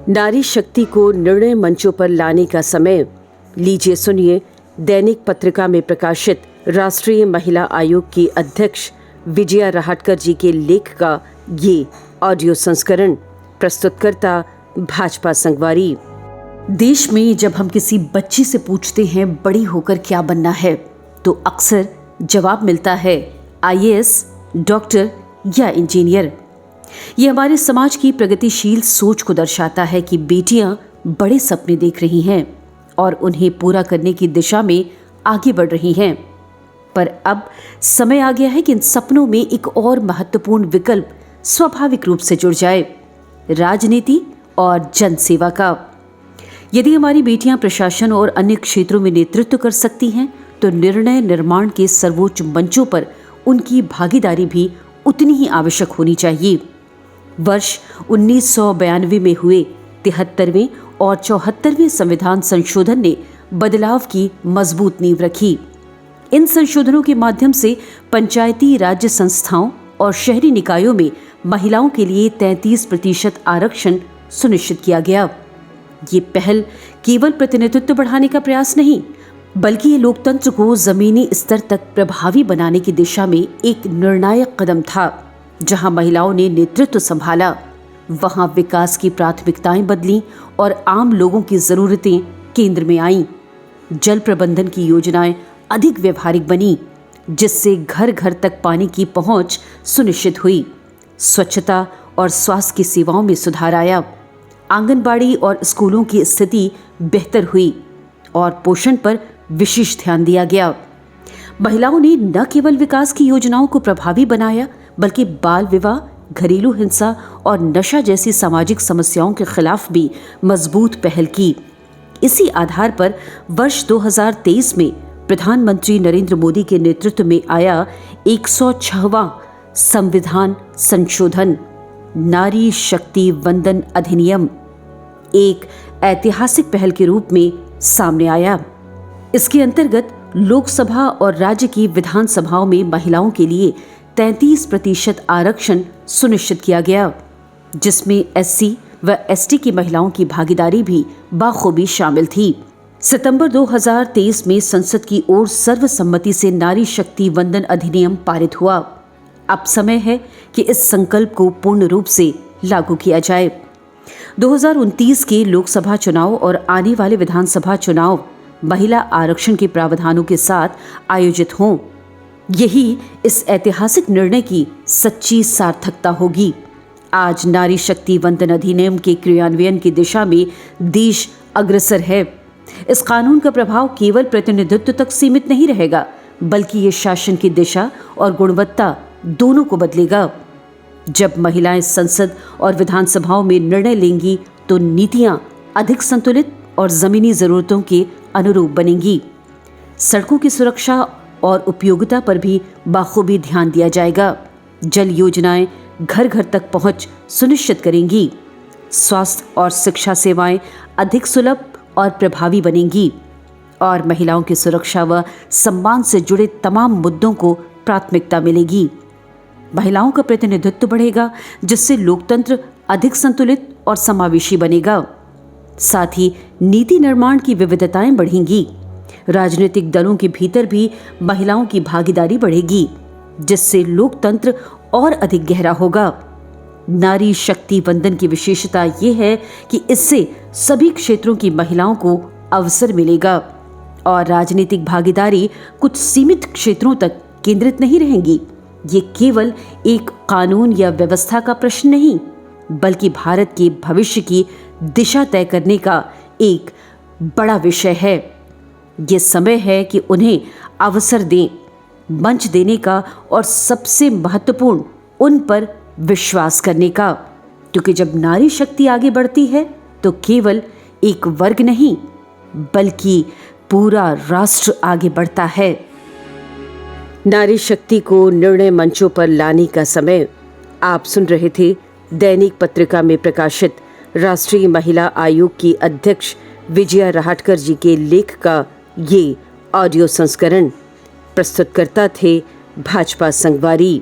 नारी शक्ति को निर्णय मंचों पर लाने का समय। लीजिए सुनिए दैनिक पत्रिका में प्रकाशित राष्ट्रीय महिला आयोग की अध्यक्ष विजया रहाटकर जी के लेख का ये ऑडियो संस्करण। प्रस्तुतकर्ता भाजपा संगवारी। देश में जब हम किसी बच्ची से पूछते हैं बड़ी होकर क्या बनना है, तो अक्सर जवाब मिलता है आईएएस, डॉक्टर या इंजीनियर। ये हमारे समाज की प्रगतिशील सोच को दर्शाता है कि बेटियां बड़े सपने देख रही हैं और उन्हें पूरा करने की दिशा में आगे बढ़ रही हैं। पर अब समय आ गया है कि इन सपनों में एक और महत्वपूर्ण विकल्प स्वाभाविक रूप से जुड़ जाए, राजनीति और जनसेवा का। यदि हमारी बेटियां प्रशासन और अन्य क्षेत्रों में नेतृत्व कर सकती हैं, तो निर्णय निर्माण के सर्वोच्च मंचों पर उनकी भागीदारी भी उतनी ही आवश्यक होनी चाहिए। वर्ष 1992 में हुए 73वें और 74वें संविधान संशोधन ने बदलाव की मजबूत नींव रखी। इन संशोधनों के माध्यम से पंचायती राज्य संस्थाओं और शहरी निकायों में महिलाओं के लिए 33% आरक्षण सुनिश्चित किया गया। ये पहल केवल प्रतिनिधित्व बढ़ाने का प्रयास नहीं, बल्कि ये लोकतंत्र को जमीनी स्तर तक प्रभावी बनाने की दिशा में एक निर्णायक कदम था। जहां महिलाओं ने नेतृत्व संभाला, वहां विकास की प्राथमिकताएं बदलीं और आम लोगों की जरूरतें केंद्र में आईं। जल प्रबंधन की योजनाएं अधिक व्यवहारिक बनी, जिससे घर घर तक पानी की पहुंच सुनिश्चित हुई। स्वच्छता और स्वास्थ्य की सेवाओं में सुधार आया। आंगनबाड़ी और स्कूलों की स्थिति बेहतर हुई और पोषण पर विशेष ध्यान दिया गया। महिलाओं ने न केवल विकास की योजनाओं को प्रभावी बनाया, बल्कि बाल विवाह, घरेलू हिंसा और नशा जैसी सामाजिक समस्याओं के खिलाफ भी मजबूत पहल की। इसी आधार पर वर्ष 2023 में प्रधानमंत्री नरेंद्र मोदी के नेतृत्व में आया 106वां संविधान संशोधन नारी शक्ति वंदन अधिनियम एक ऐतिहासिक पहल के रूप में सामने आया। इसके अंतर्गत लोकसभा और राज्य की विधानसभाओं में महिलाओं के लिए 33% आरक्षण सुनिश्चित किया गया, जिसमें एससी व एसटी की महिलाओं की भागीदारी भी बाखूबी शामिल थी। सितंबर 2023 में संसद की ओर सर्वसम्मति से नारी शक्ति वंदन अधिनियम पारित हुआ। अब समय है कि इस संकल्प को पूर्ण रूप से लागू किया जाए। 2029 के लोकसभा चुनाव और आने वाले विधानसभा चुनाव महिला आरक्षण के प्रावधानों के साथ आयोजित हों। यही इस ऐतिहासिक निर्णय की सच्ची सार्थकता होगी। आज नारी शक्ति वंदन अधिनियम के क्रियान्वयन की दिशा में देश अग्रसर है। इस कानून का प्रभाव केवल प्रतिनिधित्व तक सीमित नहीं रहेगा, बल्कि ये शासन की दिशा और गुणवत्ता दोनों को बदलेगा। जब महिलाएं संसद और विधानसभाओं में निर्णय लेंगी, तो नीतियां अधिक संतुलित और जमीनी जरूरतों के अनुरूप बनेंगी। सड़कों की सुरक्षा और उपयोगिता पर भी बाखूबी ध्यान दिया जाएगा। जल योजनाएं घर घर तक पहुंच सुनिश्चित करेंगी। स्वास्थ्य और शिक्षा सेवाएं अधिक सुलभ और प्रभावी बनेंगी और महिलाओं की सुरक्षा व सम्मान से जुड़े तमाम मुद्दों को प्राथमिकता मिलेगी। महिलाओं का प्रतिनिधित्व बढ़ेगा, जिससे लोकतंत्र अधिक संतुलित और समावेशी बनेगा। साथ ही नीति निर्माण की विविधताएं बढ़ेंगी। राजनीतिक दलों के भीतर भी महिलाओं की भागीदारी बढ़ेगी, जिससे लोकतंत्र और अधिक गहरा होगा। नारी शक्ति वंदन की विशेषता ये है कि इससे सभी क्षेत्रों की महिलाओं को अवसर मिलेगा और राजनीतिक भागीदारी कुछ सीमित क्षेत्रों तक केंद्रित नहीं रहेंगी। ये केवल एक कानून या व्यवस्था का प्रश्न नहीं, बल्कि भारत के भविष्य की दिशा तय करने का एक बड़ा विषय है। ये समय है कि उन्हें अवसर दें, मंच देने का और सबसे महत्वपूर्ण उन पर विश्वास करने का, क्योंकि जब नारी शक्ति आगे बढ़ती है तो केवल एक वर्ग नहीं, बल्कि पूरा राष्ट्र आगे बढ़ता है। नारी शक्ति को निर्णय मंचों पर लाने का समय। आप सुन रहे थे दैनिक पत्रिका में प्रकाशित राष्ट्रीय महिला आयोग की अध्यक्ष विजया रहाटकर जी के लेख का ये ऑडियो संस्करण। प्रस्तुतकर्ता थे भाजपा संगवारी।